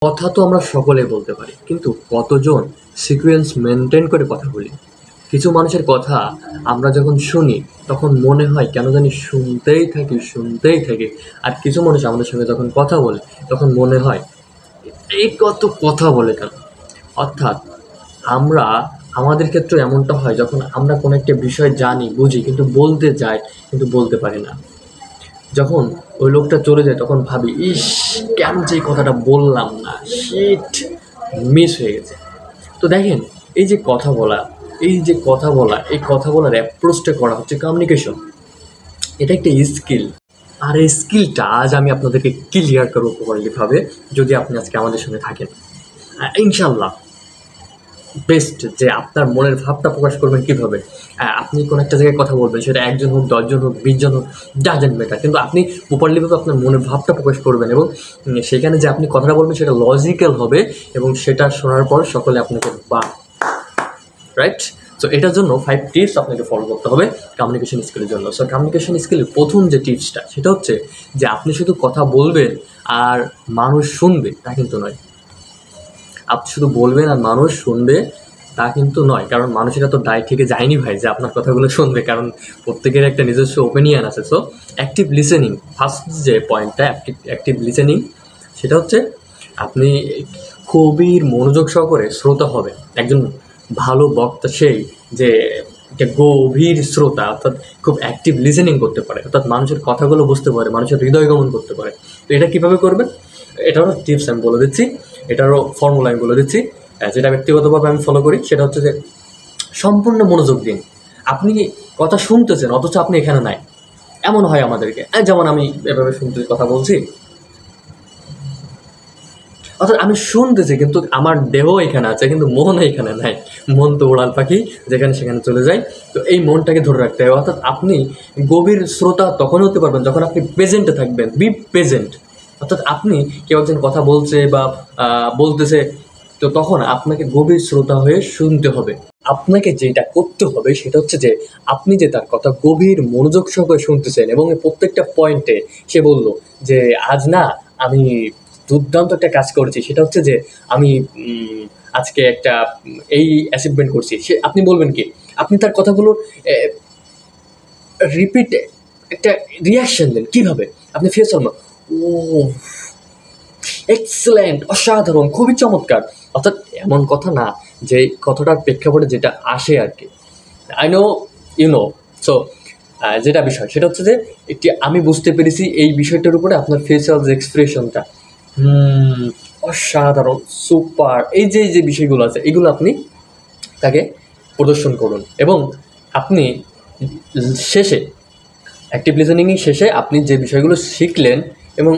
কথা তো আমরা সকলেই বলতে পারি, কিন্তু কতজন সিকোয়েন্স মেনটেন করে কথা বলি? কিছু মানুষের কথা আমরা যখন শুনি তখন মনে হয় কেন জানি শুনতেই থাকি। আর কিছু মানুষ আমাদের সঙ্গে যখন কথা বলে তখন মনে হয় এই কত কথা বলে কেন। অর্থাৎ আমরা আমাদের ক্ষেত্রে এমনটা হয় যখন আমরা কোনো একটা বিষয় জানি বুঝি কিন্তু বলতে যাই কিন্তু বলতে পারি না। যখন ওই লোকটা চলে যায় তখন ভাবি, ইস, কেন যে এই কথাটা বললাম না, শিট, মিস হয়ে গেছে। তো দেখেন, এই কথা বলার অ্যাপ্রোচটা করা হচ্ছে কমিউনিকেশন। এটা একটা স্কিল। আর এই স্কিলটা আজ আমি আপনাদেরকে ক্লিয়ার করবো প্রপারলিভাবে, যদি আপনি আজকে আমাদের সঙ্গে থাকেন। ইনশাল্লাহ বেস্ট যে আপনার মনের ভাবটা প্রকাশ করবেন কীভাবে। আপনি কোনো একটা জায়গায় কথা বলবেন, সেটা 1 জন হোক, 10 জন হোক, 20 জন হোক, ডাজেন্ট ম্যাটার, কিন্তু আপনি প্রপারলিভাবে আপনার মনের ভাবটা প্রকাশ করবেন এবং সেখানে যে আপনি কথাটা বলবেন সেটা লজিক্যাল হবে এবং সেটা শোনার পর সকলে আপনাকে রাইট। সো এটার জন্য 5 টিপস আপনাকে ফলো করতে হবে কমিউনিকেশন স্কিলের জন্য। সো কমিউনিকেশন স্কিলের প্রথম যে টিপসটা সেটা হচ্ছে যে আপনি শুধু কথা বলবেন আর মানুষ শুনবে তা কিন্তু নয়। আপনি শুধু বলবেন আর মানুষ শুনবে তা কিন্তু নয়, কারণ মানুষেরা তো দায় থেকে যায়নি ভাই যে আপনার কথাগুলো শুনবে, কারণ প্রত্যেকের একটা নিজস্ব ওপিনিয়ন আছে। সো অ্যাক্টিভ লিসেনিং, ফার্স্ট যে পয়েন্টটা অ্যাক্টিভ লিসেনিং, সেটা হচ্ছে আপনি খুবই মনোযোগ সহকারে শ্রোতা হবে। একজন ভালো বক্তা সেই যে একটা গভীর শ্রোতা, অর্থাৎ খুব অ্যাক্টিভ লিসেনিং করতে পারে, অর্থাৎ মানুষের কথাগুলো বুঝতে পারে, মানুষের হৃদয় গমন করতে পারে। তো এটা কীভাবে করবেন, এটারও টিপস আমি বলে দিচ্ছি, এটারও ফর্মুলা আমি বলে দিচ্ছি, যেটা ব্যক্তিগতভাবে আমি ফলো করি। সেটা হচ্ছে যে সম্পূর্ণ মনোযোগ দিন। আপনি কথা শুনতেছেন অথচ আপনি এখানে নাই, এমন হয় আমাদেরকে। যেমন আমি এভাবে কথা বলছি, অর্থাৎ আমি শুনতেছি কিন্তু আমার দেহ এখানে আছে কিন্তু মন এখানে নাই। মন তো উড়াল পাখি, যেখানে সেখানে চলে যায়। তো এই মনটাকে ধরে রাখতে হবে। অর্থাৎ আপনি গভীর শ্রোতা তখন হতে পারবেন যখন আপনি প্রেজেন্টে থাকবেন। B present. অর্থাৎ আপনি কেউ একজন কথা বলছে বা বলতেছে, তো তখন আপনাকে গভীর শ্রোতা হয়ে শুনতে হবে। আপনাকে যেটা করতে হবে সেটা হচ্ছে যে আপনি যে তার কথা গভীর মনোযোগ সহকারে শুনতেছেন এবং প্রত্যেকটা পয়েন্টে সে বলল যে আজ না আমি দুর্দান্ত একটা কাজ করেছি, সেটা হচ্ছে যে আমি আজকে একটা এই অ্যাচিভমেন্ট করছি, সে আপনি বলবেন কি, আপনি তার কথাগুলো রিপিট একটা রিয়াকশন দেন। কীভাবে? আপনি ফেস করবেন, ও এক্সেলেন্ট, অসাধারণ, খুবই চমৎকার। অর্থাৎ এমন কথা না যে কথাটার প্রেক্ষাপটে যেটা আসে আর কি, I know you know. So যেটা বিষয় সেটা হচ্ছে যে একটি আমি বুঝতে পেরেছি এই বিষয়টার উপরে আপনার ফেসিয়াল যে এক্সপ্রেশনটা অসাধারণ, সুপার, এই যে বিষয়গুলো আছে এগুলো আপনি তাকে প্রদর্শন করুন এবং আপনি শেষে অ্যাক্টিভ লিসেনিংয়ের শেষে আপনি যে বিষয়গুলো শিখলেন এবং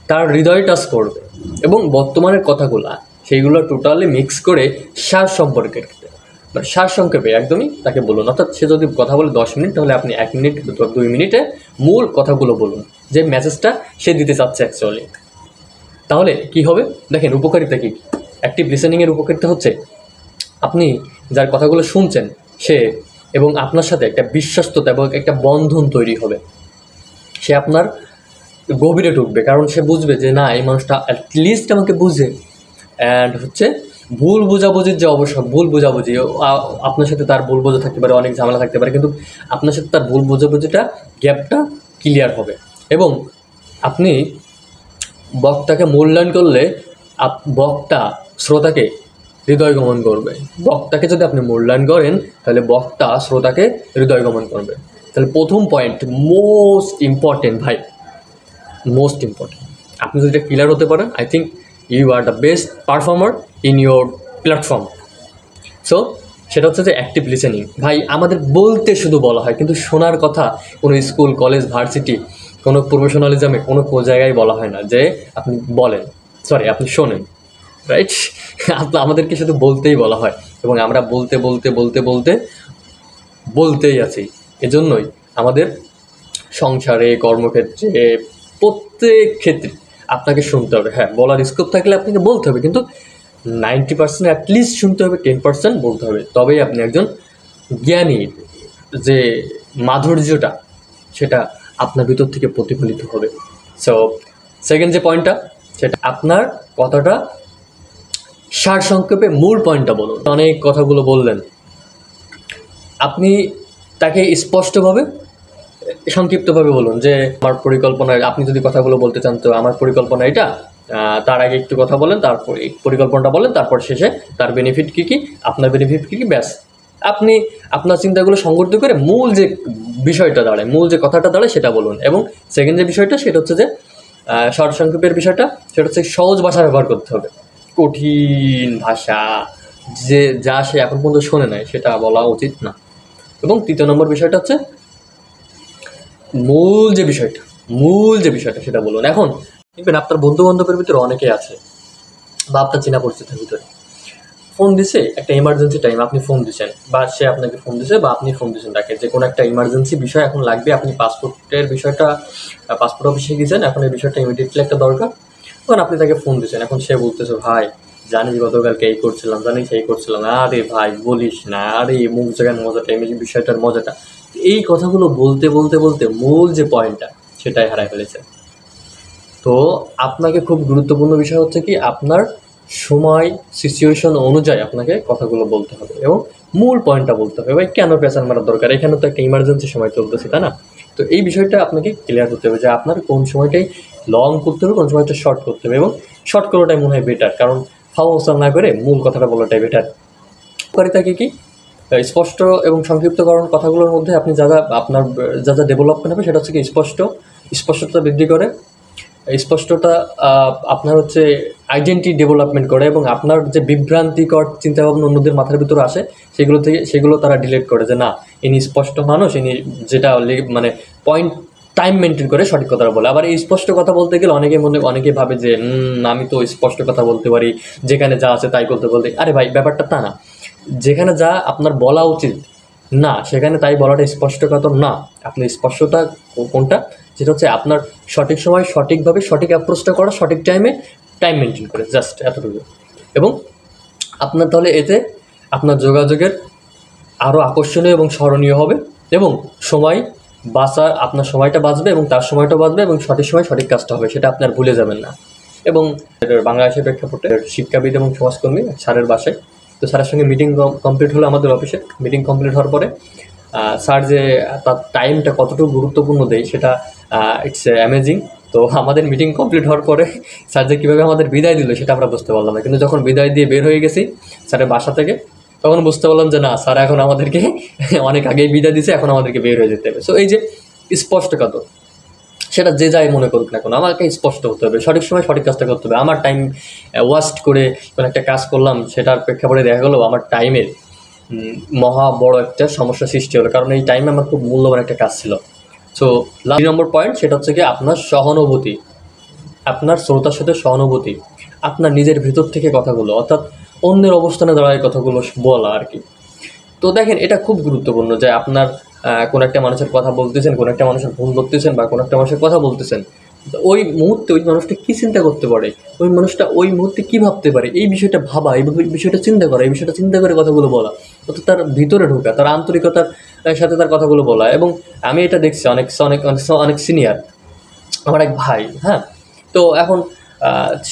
তার হৃদয় টাচ করবে এবং বর্তমানের কথাগুলো সেইগুলো টোটালি মিক্স করে সারসংক্ষেপে একদমই তাকে বলুন। অর্থাৎ সে যদি কথা বলে 10 মিনিট তাহলে আপনি 1 মিনিট 2 মিনিটে মূল কথাগুলো বলুন, যে মেসেজটা সে দিতে চাচ্ছে অ্যাকচুয়ালি। তাহলে কি হবে দেখেন, উপকারিতা কী। অ্যাক্টিভ লিসেনিংয়ের উপকারিতা হচ্ছে আপনি যার কথাগুলো শুনছেন সে এবং আপনার সাথে একটা বিশ্বাস্ততা এবং একটা বন্ধন তৈরি হবে। সে আপনার গভীরে ঢুকবে, কারণ সে বুঝবে যে না, এই মানুষটা অ্যাটলিস্ট আমাকে বুঝে। অ্যান্ড হচ্ছে ভুল বোঝাবুঝির যে ভুল বোঝাবুঝি, আপনার সাথে তার ভুল বোঝা থাকতে পারে, অনেক ঝামেলা থাকতে পারে, কিন্তু আপনার সাথে তার ভুল বোঝাবুঝিটা গ্যাপটা ক্লিয়ার হবে। এবং আপনি বক্তাকে মূল্যায়ন করলে বক্তা শ্রোতাকে হৃদয় গমন করবে। বক্তাকে যদি আপনি মূল্যায়ন করেন তাহলে বক্তা শ্রোতাকে হৃদয় গমন করবে। তাহলে প্রথম পয়েন্ট, মোস্ট ইম্পর্টেন্ট ভাই, মোস্ট ইম্পর্টেন্ট। আপনি যদি এটা ক্লিয়ার হতে পারেন, I think you are the best performer in your platform. So সেটা হচ্ছে যে অ্যাক্টিভ লিসেনিং। ভাই আমাদের বলতে শুধু বলা হয়, কিন্তু শোনার কথা কোনো স্কুল, কলেজ, ভার্সিটি, কোনো প্রফেশনালিজমে কোনো জায়গায় বলা হয় না যে আপনি বলেন, আপনি শোনেন, রাইট? আমাদেরকে শুধু বলতেই বলা হয় এবং আমরা বলতেই আছি। এজন্যই আমাদের সংসারে, কর্মক্ষেত্রে, প্রত্যেক ক্ষেত্রে আপনাকে শুনতে হবে। হ্যাঁ, বলার স্কোপ থাকলে আপনাকে বলতে হবে, কিন্তু 90% অ্যাটলিস্ট শুনতে হবে, 10% বলতে হবে। তবেই আপনি একজন জ্ঞানী, যে মাধুর্যটা সেটা আপনার ভিতর থেকে প্রতিফলিত হবে। সো সেকেন্ড যে পয়েন্টটা সেটা আপনার কথাটা সারসংক্ষেপে মূল পয়েন্টটা বলুন। অনেক কথাগুলো বললেন, আপনি তাকে স্পষ্টভাবে সংক্ষিপ্তভাবে বলুন যে আমার পরিকল্পনা, আপনি যদি কথাগুলো বলতে চান তো আমার পরিকল্পনা এটা, তার আগে একটু কথা বলেন, তারপর এই পরিকল্পনাটা বলেন, তারপর শেষে তার বেনিফিট কী কী, আপনার বেনিফিট কী কী, ব্যাস। আপনি আপনার চিন্তাগুলো সংগঠিত করে মূল যে বিষয়টা দাঁড়ায়, মূল যে কথাটা দাঁড়ায় সেটা বলুন। এবং সেকেন্ড যে বিষয়টা সেটা হচ্ছে যে সারসংক্ষেপের বিষয়টা, সেটা হচ্ছে সহজ ভাষা ব্যবহার করতে হবে। কঠিন ভাষা যা সে এখন পর্যন্ত শোনে নাই সেটা বলা উচিত না। এবং তৃতীয় নম্বর বিষয়টা হচ্ছে মূল যে বিষয়টা সেটা বলুন। এখন দেখবেন আপনার বন্ধু বান্ধবের ভিতরে অনেকে আছে বা আপনার চেনা পরিচিতির ভিতরে ফোন দিছে, একটা ইমার্জেন্সি টাইম আপনি ফোন দিচ্ছেন বা সে আপনাকে ফোন দিছে বা আপনি ফোন দিচ্ছেন তাকে, যে কোনো একটা ইমার্জেন্সি বিষয় এখন লাগবে, আপনি পাসপোর্টের বিষয়টা পাসপোর্ট অফিসে গিয়েছেন, এখন এই বিষয়টা ইমিডিয়েটলি একটা দরকার, তখন আপনি তাকে ফোন দিচ্ছেন। এখন সে বলতেছে ভাই জানিস গতকালকে এই করছিলাম, জানিস এই করছিলাম, আরে ভাই বলিস না, আরে মুখ জায়গার মজাটা, এই বিষয়টার মজাটা, এই কথাগুলো বলতে বলতে বলতে মূল যে পয়েন্টটা সেটাই হারায় ফেলেছে। তো আপনাকে খুব গুরুত্বপূর্ণ বিষয় হচ্ছে কি আপনার সময় সিচুয়েশন অনুযায়ী আপনাকে কথাগুলো বলতে হবে এবং মূল পয়েন্টটা বলতে হবে। ভাই কেন পেছান মারার দরকার, এখানে তো একটা ইমার্জেন্সি সময় চলতেছে, তাই না? তো এই বিষয়টা আপনাকে ক্লিয়ার করতে হবে যে আপনার কোন সময়টাই লং করতে হবে, কোন সময়টা শর্ট করতে হবে, এবং শর্ট করাটাই মনে হয় বেটার, কারণ ফাওসাল না করে মূল কথাটা বলাটাই বেটার। উপকারিতাকে কি স্পষ্ট এবং সংক্ষিপ্তকরণ কথাগুলোর মধ্যে আপনি আপনার যা ডেভেলপমেন্ট হবে সেটা হচ্ছে কি স্পষ্টতা বৃদ্ধি করে, স্পষ্টতা আপনার হচ্ছে আইডেন্টি ডেভেলপমেন্ট করে, এবং আপনার যে বিভ্রান্তিকর চিন্তাভাবনা অন্যদের মাথার ভিতরে আসে সেগুলো তারা ডিলিট করে, যে না ইনি স্পষ্ট মানুষ, ইনি যেটা মানে পয়েন্ট টাইম মেনটেন করে সঠিক কথাটা বলে। আবার এই স্পষ্ট কথা বলতে গেলে অনেকে ভাবে যে আমি তো স্পষ্ট কথা বলতে পারি, যেখানে যা আছে তাই বলতে। আরে ভাই ব্যাপারটা তা না, যেখানে যা আপনার বলা উচিত না সেখানে তাই বলাটা স্পষ্টকতা না। আপনি স্পষ্টতা কোনটা, যেটা হচ্ছে আপনার সঠিক সময় সঠিকভাবে সঠিক অ্যাপ্রোচটা করা, সঠিক টাইম মেনটেন করে, জাস্ট এতটুকু। এবং আপনার তাহলে এতে আপনার যোগাযোগের আরও আকর্ষণীয় এবং স্মরণীয় হবে, এবং আপনার সময়টা বাঁচবে এবং তার সময়টা বাঁচবে, এবং সঠিক সময় সঠিক কাজটা হবে, সেটা আপনার ভুলে যাবেন না। এবং বাংলাদেশের প্রেক্ষাপটে শিক্ষাবিদ এবং সমাজকর্মী স্যারের বাসায়, তো স্যারের সঙ্গে মিটিং কমপ্লিট হলো, আমাদের অফিসে মিটিং কমপ্লিট হওয়ার পরে স্যার যে তার টাইমটা কতটুকু গুরুত্বপূর্ণ দেয় সেটা ইটস অ্যামেজিং। তো আমাদের মিটিং কমপ্লিট হওয়ার পরে স্যার যে কীভাবে আমাদের বিদায় দিল সেটা আমরা বুঝতে পারলাম না, কিন্তু যখন বিদায় দিয়ে বের হয়ে গেছি স্যারের বাসা থেকে, তখন বুঝতে পারলাম যে না, স্যার এখন আমাদেরকে অনেক আগেই বিদায় দিয়েছে, এখন আমাদেরকে বের হয়ে যেতে হবে। সো এই যে স্পষ্টকতা, সেটা যে যাই মনে করুক না কেন, আমাকে স্পষ্ট হতে হবে, সঠিক সময় সঠিক কাজটা করতে হবে। আমার টাইম ওয়েস্ট করে কোনো একটা কাজ করলাম, সেটার প্রেক্ষাপটে দেখা গেলো আমার টাইমের মহা বড় একটা সমস্যা সৃষ্টি হলো, কারণ এই টাইমে আমার খুব মূল্যবান একটা কাজ ছিল। সো 2 নম্বর পয়েন্ট সেটা হচ্ছে কি আপনার সহানুভূতি, আপনার শ্রোতার সাথে সহানুভূতি, আপনার নিজের ভিতর থেকে কথাগুলো, অর্থাৎ অন্যের অবস্থানে দাঁড়ায় কথাগুলো বলা আর কি। তো দেখেন এটা খুব গুরুত্বপূর্ণ যে আপনার কোনো একটা মানুষের কথা বলতেছেন, কোনো একটা মানুষের ভুল করতেছেন বা কোনো একটা মানুষের কথা বলতেছেন, ওই মুহূর্তে ওই মানুষটা কী চিন্তা করতে পারে, ওই মানুষটা ওই মুহূর্তে কী ভাবতে পারে, এই বিষয়টা ভাবা, এই বিষয়টা চিন্তা করা, এই বিষয়টা চিন্তা করে কথাগুলো বলা, অর্থাৎ তার ভিতরে ঢোকা, তার আন্তরিকতার সাথে তার কথাগুলো বলা। এবং আমি এটা দেখছি অনেক সিনিয়র আমার এক ভাই, হ্যাঁ, তো এখন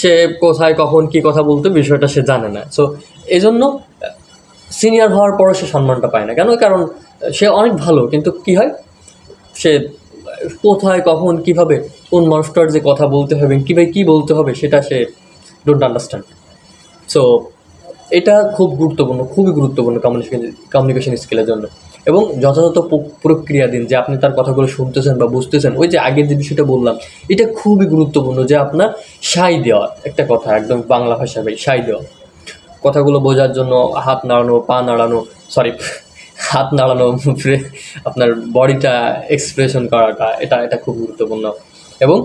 সে কোথায় কখন কী কথা বলতে বিষয়টা সে জানে না। সো এই জন্য সিনিয়র হওয়ার পরও সে সম্মানটা পায় না। কেন? কারণ সে অনেক ভালো, কিন্তু কী হয়, সে কোথায় কখন কীভাবে কোন মানুষটার যে কথা বলতে হবে, কীভাবে কী বলতে হবে সেটা সে ডোন্ট আন্ডারস্ট্যান্ড। সো এটা খুব গুরুত্বপূর্ণ, খুবই গুরুত্বপূর্ণ কমিউনিকেশন স্কিলের জন্য। এবং যথাযথ প্রক্রিয়া দিন, যে আপনি তার কথাগুলো শুনতেছেন বা বুঝতেছেন। ওই যে আগের যে বিষয়টা বললাম, এটা খুবই গুরুত্বপূর্ণ, যে আপনার সাই দেওয়া, একটা কথা একদম বাংলা ভাষায় ভাই, সাই দেওয়া, কথাগুলো বোঝার জন্য হাত নাড়ানো, পা নাড়ানো, হাত নাড়ানো, আপনার বডিটা এক্সপ্রেশন করাটা, এটা খুব গুরুত্বপূর্ণ। এবং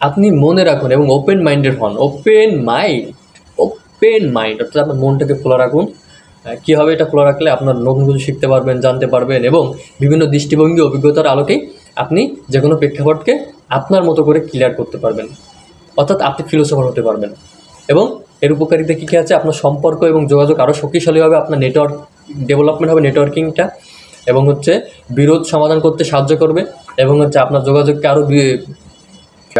আপনি মনে রাখুন এবং ওপেন মাইন্ডেড হন, ওপেন মাইন্ড অর্থাৎ আপনার মনটাকে খোলা রাখুন। কী হবে এটা খোলা রাখলে আপনার নতুন কিছু শিখতে পারবেন, জানতে পারবেন, এবং বিভিন্ন দৃষ্টিভঙ্গি অভিজ্ঞতার আলোকেই আপনি যে কোনো প্রেক্ষাপটকে আপনার মতো করে ক্লিয়ার করতে পারবেন, অর্থাৎ আপনি ফিলোসফার হতে পারবেন। এবং এর উপকারিতা কী কী আছে, আপনার সম্পর্ক এবং যোগাযোগ আরও শক্তিশালী হবে, আপনার নেটওয়ার্ক ডেভেলপমেন্ট হবে, নেটওয়ার্কিংটা, এবং হচ্ছে বিরোধ সমাধান করতে সাহায্য করবে, এবং হচ্ছে আপনার যোগাযোগকে আরও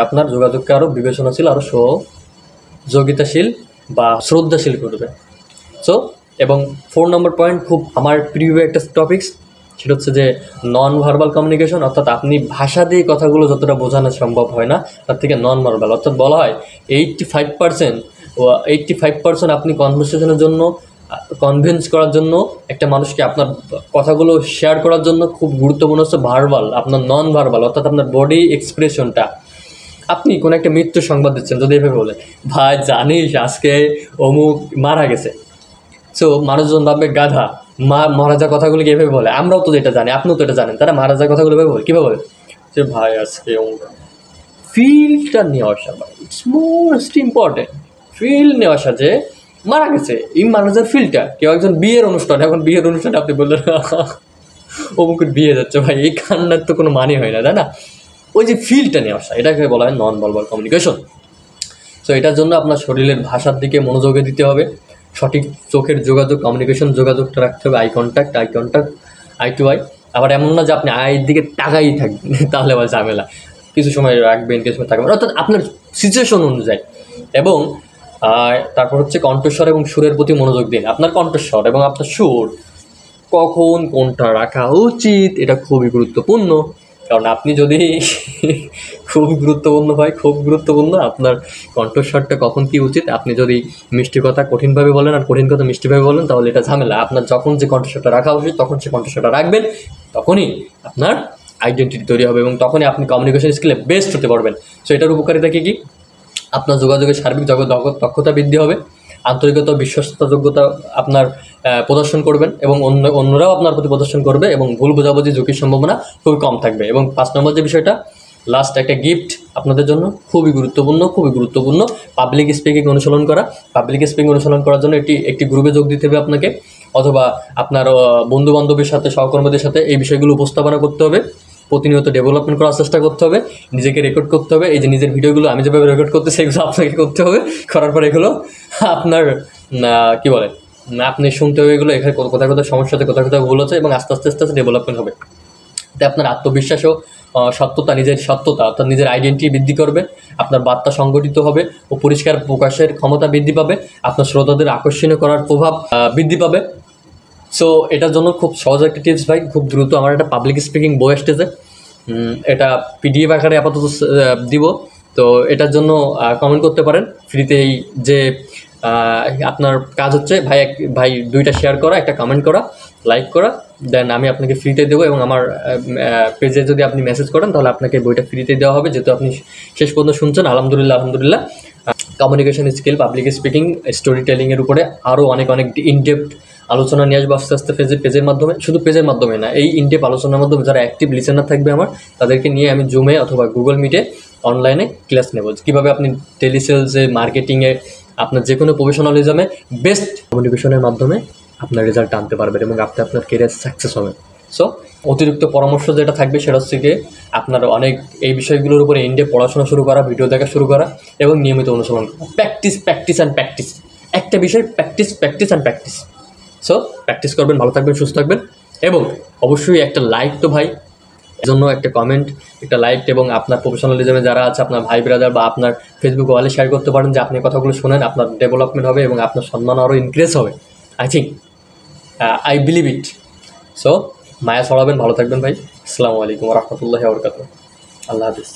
আপনার যোগাযোগকে আরও বিবেচনাশীল, আরও সহযোগিতাশীল বা শ্রদ্ধাশীল করবে। সো এবং 4 নম্বর পয়েন্ট, খুব আমার প্রিয় একটা টপিকস, সেটা হচ্ছে যে নন ভার্বাল কমিউনিকেশন। অর্থাৎ আপনি ভাষা দিয়ে কথাগুলো যতটা বোঝানো সম্ভব হয় না, তার থেকে নন ভার্বাল, অর্থাৎ বলা হয় 85% আপনি কনভারসেশনের জন্য, কনভিন্স করার জন্য, একটা মানুষকে আপনার কথাগুলো শেয়ার করার জন্য খুব গুরুত্বপূর্ণ হচ্ছে ভার্বাল, আপনার নন ভার্বাল, অর্থাৎ আপনার বডি এক্সপ্রেশনটা। আপনি কোনো একটা মৃত্যু সংবাদ দিচ্ছেন, যদি এভাবে বলে, ভাই জানিস আজকে অমুক মারা গেছে, সো মানুষজন ভাববে গাধা, মারা যাওয়া কথাগুলো এভাবে বলে। আমরাও তো এটা জানি, আপনিও তো এটা জানেন, তারা মারা যাওয়া কথাগুলো এভাবে বলে, কীভাবে বলে যে ভাই আজকে অমুক। ফিলটা নিয়ে আসা, ভাই ইটস মোস্ট ইম্পর্টেন্ট। ফিল নিয়ে আসা যে মারা গেছে, এই মারা যাওয়ার ফিলটা। কেউ একজন বিয়ের অনুষ্ঠান, এখন বিয়ের অনুষ্ঠানে আপনি বললেন অমুকের বিয়ে যাচ্ছে, ভাই এই কান্নার তো কোনো মানে হয় না, তাই না? ওই যে ফিলটা নিয়ে আসা, এটাকে বলা হয় নন ভার্বাল কমিউনিকেশন। সো এটার জন্য আপনার শরীরের ভাষার দিকে মনোযোগে দিতে হবে, সঠিক চোখের যোগাযোগ, কমিউনিকেশন যোগাযোগটা রাখতে হবে, eye contact, eye to eye. আবার এমন না যে আপনি আয়ের দিকে তাকাই থাকবেন, তাহলে আবার ঝামেলা। কিছু সময় রাখবেন, কিছু সময় থাকবেন, অর্থাৎ আপনার সিচুয়েশন অনুযায়ী। এবং তারপর হচ্ছে কণ্ঠস্বর এবং সুরের প্রতি মনোযোগ দিন। আপনার কণ্ঠস্বর এবং আপনার সুর কখন কোনটা রাখা উচিত, এটা খুবই গুরুত্বপূর্ণ। কারণ আপনি যদি খুব গুরুত্বপূর্ণ আপনার কণ্ঠস্বরটা কখন কী উচিত। আপনি যদি মিষ্টি কথা কঠিনভাবে বলেন আর কঠিন কথা মিষ্টিভাবে বলেন, তাহলে এটা ঝামেলা। আপনার যখন যে কণ্ঠস্বরটা রাখা উচিত তখন সে কণ্ঠস্বরটা রাখবেন, তখনই আপনার আইডেন্টিটি তৈরি হবে এবং তখনই আপনি কমিউনিকেশন স্কিলে বেস্ট হতে পারবেন। সো এটার উপকারিতা কী? আপনার যোগাযোগের সার্বিক দক্ষতা বৃদ্ধি হবে, আন্তরিকতা, বিশ্বস্ততা, যোগ্যতা আপনার প্রদর্শন করবেন এবং অন্যরাও আপনার প্রতি প্রদর্শন করবে এবং ভুল বোঝাবুঝি ঝুঁকির সম্ভাবনা খুবই কম থাকবে। এবং 5 নম্বর যে বিষয়টা, লাস্ট একটা গিফট আপনাদের জন্য খুবই গুরুত্বপূর্ণ, পাবলিক স্পিকিং অনুশীলন করা। পাবলিক স্পিকিং অনুশীলন করার জন্য একটি গ্রুপে যোগ দিতে হবে আপনাকে, অথবা আপনার বন্ধুবান্ধবের সাথে, সহকর্মীদের সাথে এই বিষয়গুলো উপস্থাপনা করতে হবে। প্রতিনিয়ত ডেভেলপমেন্ট করার চেষ্টা করতে হবে, নিজেকে রেকর্ড করতে হবে। এই যে নিজের ভিডিওগুলো আমি যেভাবে রেকর্ড করতেছি, এগুলো আপনাকে করতে হবে। করার পর এগুলো আপনার কী বলে, আপনি শুনতে হবে এগুলো, এখানে কোথায় সমস্যা আছে, কোথায় ভুল আছে, এবং আস্তে আস্তে ডেভেলপমেন্ট হবে। তাই আপনার আত্মবিশ্বাস ও সত্যতা, নিজের সত্যতা অর্থাৎ নিজের আইডেন্টিটি বৃদ্ধি করবে। আপনার বার্তা সংগঠিত হবে ও পরিষ্কার প্রকাশের ক্ষমতা বৃদ্ধি পাবে। আপনার শ্রোতাদের আকর্ষণীয় করার প্রভাব বৃদ্ধি পাবে। সো এটার জন্য খুব সহজ একটা টিপস ভাই, খুব দ্রুত আমার একটা পাবলিক স্পিকিং বই আসতেছে, এটা পিডিএফ আকারে আপাতত দিব। তো এটার জন্য কমেন্ট করতে পারেন ফ্রিতেই। যে আপনার কাজ হচ্ছে ভাই 2টা শেয়ার করা, একটা কমেন্ট করা, লাইক করা, দেন আমি আপনাকে ফ্রিতে দেবো। এবং আমার পেজে যদি আপনি মেসেজ করেন তাহলে আপনাকে বইটা ফ্রিতে দেওয়া হবে, যেহেতু আপনি শেষ পর্যন্ত শুনছেন। আলহামদুলিল্লাহ। Communication skill, public speaking, story টেলিংয়ের উপরে আরও অনেক ইনডেপথ আলোচনা নিয়ে আসবো আস্তে আস্তে পেজের মাধ্যমে। শুধু পেজের মাধ্যমে না, এই ইনডেপথ আলোচনার মাধ্যমে যারা অ্যাক্টিভ লিসেনার থাকবে আমার, তাদেরকে নিয়ে আমি জুমে অথবা গুগল মিটে অনলাইনে ক্লাস নেব, কীভাবে আপনি টেলিসেলসে, মার্কেটিংয়ে, আপনার যে কোনো প্রফেশনালিজমে বেস্ট কমিউনিকেশনের মাধ্যমে আপনার রেজাল্ট আনতে পারবেন এবং আপনার কেরিয়ার সাকসেস হবে। সো অতিরিক্ত পরামর্শ যেটা থাকবে সেটা হচ্ছে গিয়ে আপনার অনেক এই বিষয়গুলোর উপরে ইনডেপথ পড়াশোনা শুরু করা, ভিডিও দেখা শুরু করা এবং নিয়মিত অনুসরণ করা। প্র্যাকটিস অ্যান্ড প্র্যাকটিস, একটা বিষয় প্র্যাকটিস। সো প্র্যাকটিস করবেন, ভালো থাকবেন, সুস্থ থাকবেন। এবং অবশ্যই একটা লাইক তো ভাই, জন্য একটা কমেন্ট, একটা লাইক, এবং আপনার প্রফেশনালিজমে যারা আছে, আপনার ভাই ব্রাদার বা আপনার ফেসবুক ওয়ালে শেয়ার করতে পারেন যে আপনি কথাগুলো শোনেন। আপনার ডেভেলপমেন্ট হবে এবং আপনার সম্মান আরও ইনক্রিজ হবে। I believe it. সো মায়া ছড়াবেন, ভালো থাকবেন ভাই। আসসালামু আলাইকুম ওয়া রাহমাতুল্লাহি ওয়া বারাকাতুহু। আল্লাহ হাফিজ।